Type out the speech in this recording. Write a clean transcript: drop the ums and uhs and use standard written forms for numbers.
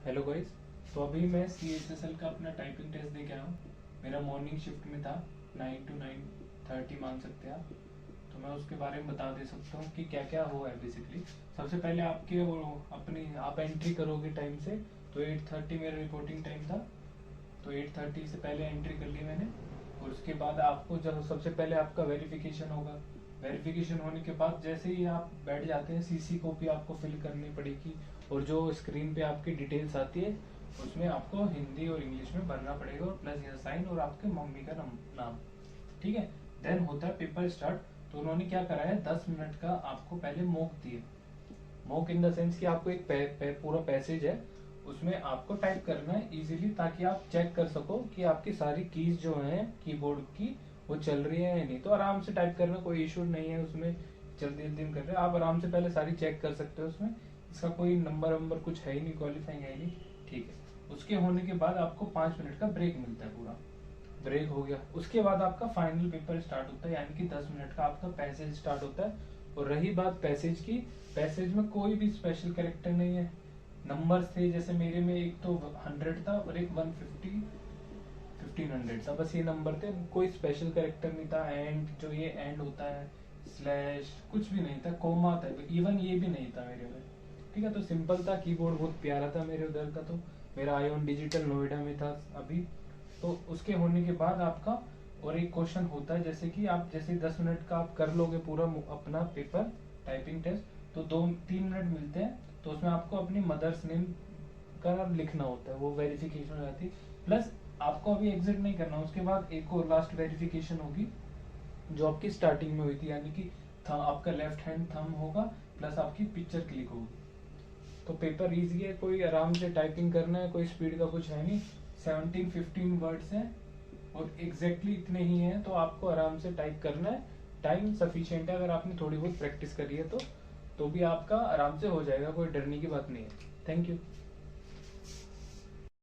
Hello guys. तो अभी मैं CHSL का अपना टाइपिंग टेस्ट दे के आया हूँ। मेरा मॉर्निंग शिफ्ट में था, 9 to 9:30 मान सकते हैं आप। तो मैं उसके बारे में बता दे सकता हूँ कि क्या क्या हुआ है। बेसिकली सबसे पहले आपके वो अपनी आप एंट्री करोगे टाइम से, तो 8:30 मेरा रिपोर्टिंग टाइम था। तो 8:30 से पहले एंट्री कर ली मैंने। और उसके बाद आपको जब सबसे पहले आपका वेरिफिकेशन होगा। वेरिफिकेशन होने के बाद जैसे ही आप बैठ जाते हैं, CC कॉपी आपको फिल करनी पड़ेगी। और जो स्क्रीन पे आपकी डिटेल्स आती है उसमें आपको हिंदी और इंग्लिश में भरना पड़ेगा, और प्लस यह साइन और आपके मम्मी का नाम। ठीक है। देन होता है पेपर स्टार्ट। तो उन्होंने क्या करा है, 10 मिनट का आपको पहले मॉक दिए। मॉक इन द सेंस कि आपको एक पूरा पैसेज है, उसमें आपको टाइप करना है इजीली, ताकि आप चेक कर सको कि आपकी सारी कीज जो हैं कीबोर्ड की वो चल रही है या नहीं। तो आराम से टाइप करना, कोई इशू नहीं है उसमें। जल्दी जल्दी कर रहे हैं आप, आराम से पहले सारी चेक कर सकते हो उसमें। इसका कोई नंबर वंबर कुछ है ही नहीं, क्वालिफाइंग है ही नहीं। ठीक है। उसके होने के बाद आपको 5 मिनट का ब्रेक मिलता है। पूरा ब्रेक हो गया, उसके बाद आपका फाइनल पेपर स्टार्ट होता है, यानी कि 10 मिनट का आपका पैसेज स्टार्ट होता है। और रही बात पैसेज की, पैसेज में कोई भी स्पेशल कैरेक्टर नहीं है। नंबर्स थे, जैसे मेरे में एक तो 100 था और एक 150 1500 था, बस ये नंबर थे। कोई स्पेशल कैरेक्टर नहीं था। एंड जो ये एंड होता है, स्लैश कुछ भी नहीं था, कोमा था, इवन ये भी नहीं था मेरे में। ठीक है। तो सिंपल था, कीबोर्ड बहुत प्यारा था मेरे उधर का। तो मेरा आईऑन डिजिटल नोएडा में था अभी। तो उसके होने के बाद आपका और एक क्वेश्चन होता है, जैसे कि आप जैसे 10 मिनट का आप कर लोगे पूरा अपना पेपर टाइपिंग टेस्ट, तो 2-3 मिनट मिलते हैं। तो उसमें आपको अपनी मदर्स नेम का लिखना होता है, वो वेरिफिकेशन हो जाती है। प्लस आपको अभी एग्जिट नहीं करना, उसके बाद एक और लास्ट वेरिफिकेशन होगी जो आपकी स्टार्टिंग में हुई थी, यानी कि आपका लेफ्ट हैंड थंब होगा, प्लस आपकी पिक्चर क्लिक होगी। तो पेपर इजी है, कोई आराम से टाइपिंग करना है, कोई स्पीड का कुछ है नहीं। 17-15 वर्ड्स हैं और एग्जैक्टली इतने ही हैं, तो आपको आराम से टाइप करना है। टाइम सफिशिएंट है, अगर आपने थोड़ी बहुत प्रैक्टिस करी है तो भी आपका आराम से हो जाएगा, कोई डरने की बात नहीं है। Thank you.